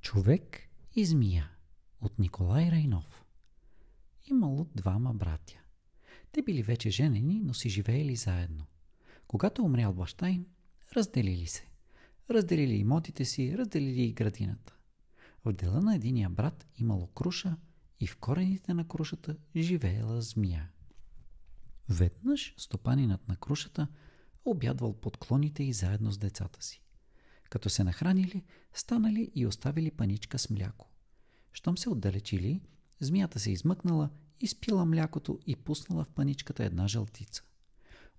Човек и змия от Николай Райнов. Имало двама братя. Те били вече женени, но си живеели заедно. Когато умрял баща им, разделили се. Разделили имотите си, разделили и градината. В дела на единия брат имало круша и в корените на крушата живеела змия. Веднъж стопанинът на крушата обядвал под клоните и заедно с децата си. Като се нахранили, станали и оставили паничка с мляко. Щом се отдалечили, змията се измъкнала, изпила млякото и пуснала в паничката една жълтица.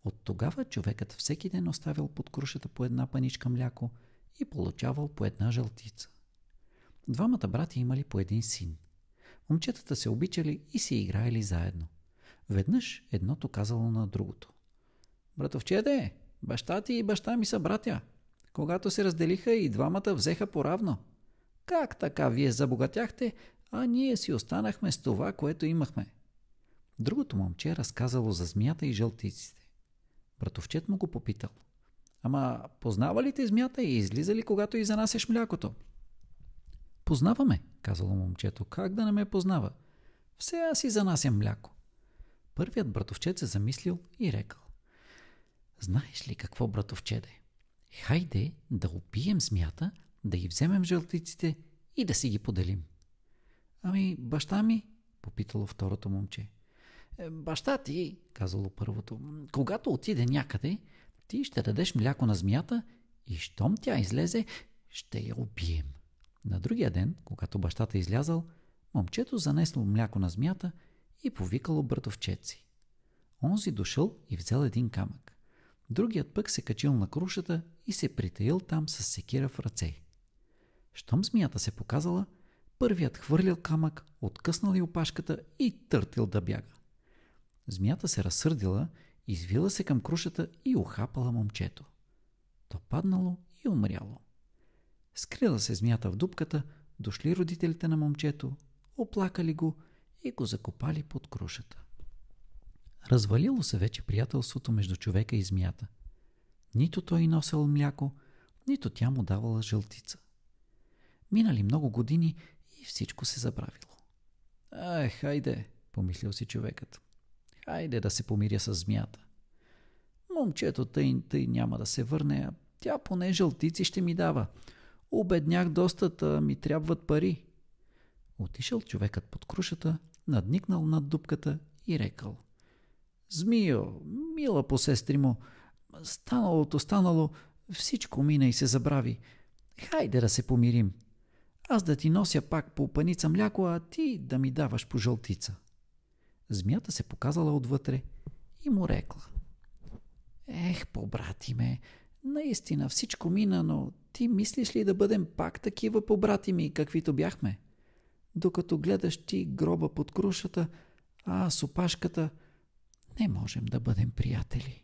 От тогава човекът всеки ден оставил под крушата по една паничка мляко и получавал по една жълтица. Двамата брати имали по един син. Момчетата се обичали и си играели заедно. Веднъж едното казало на другото: „Братовчеде, баща ти и баща ми са братя. Когато се разделиха, и двамата взеха поравно. Как така вие забогатяхте, а ние си останахме с това, което имахме?“ Другото момче разказало за змията и жълтиците. Братовчет му го попитал: „Ама познава ли те змията и излиза ли, когато и занасяш млякото?“ „Познаваме“, казало момчето. „Как да не ме познава? Все аз си занасям мляко.“ Първият братовчет се замислил и рекал: „Знаеш ли какво, братовчеде? Хайде да убием змията, да й вземем жълтиците и да си ги поделим.“ „Ами баща ми?“ попитало второто момче. „Баща ти“, казало първото, „когато отиде някъде, ти ще дадеш мляко на змията и щом тя излезе, ще я убием.“ На другия ден, когато бащата излязал, момчето занесло мляко на змията и повикало братовчет си. Онзи дошъл и взел един камък. Другият пък се качил на крушата и се притаил там с секира в ръце. Щом змията се показала, първият хвърлил камък, откъснал и опашката и търтил да бяга. Змията се разсърдила, извила се към крушата и ухапала момчето. То паднало и умряло. Скрила се змията в дупката, дошли родителите на момчето, оплакали го и го закопали под крушата. Развалило се вече приятелството между човека и змията. Нито той носел мляко, нито тя му давала жълтица. Минали много години и всичко се забравило. Хайде, помислил си човекът. Хайде да се помиря с змията. Момчето тъй няма да се върне, а тя поне жълтици ще ми дава. Обеднях доста, ми трябват пари. Отишъл човекът под крушата, надникнал над дупката и рекал: „Змио, мила посестримо, станалото станало, всичко мина и се забрави. Хайде да се помирим. Аз да ти нося пак по паница мляко, а ти да ми даваш по жълтица.“ Змията се показала отвътре и му рекла: „Побрати ме, наистина всичко мина, но ти мислиш ли да бъдем пак такива побрати ми, каквито бяхме? Докато гледаш ти гроба под крушата, а с опашката, не можем да бъдем приятели.“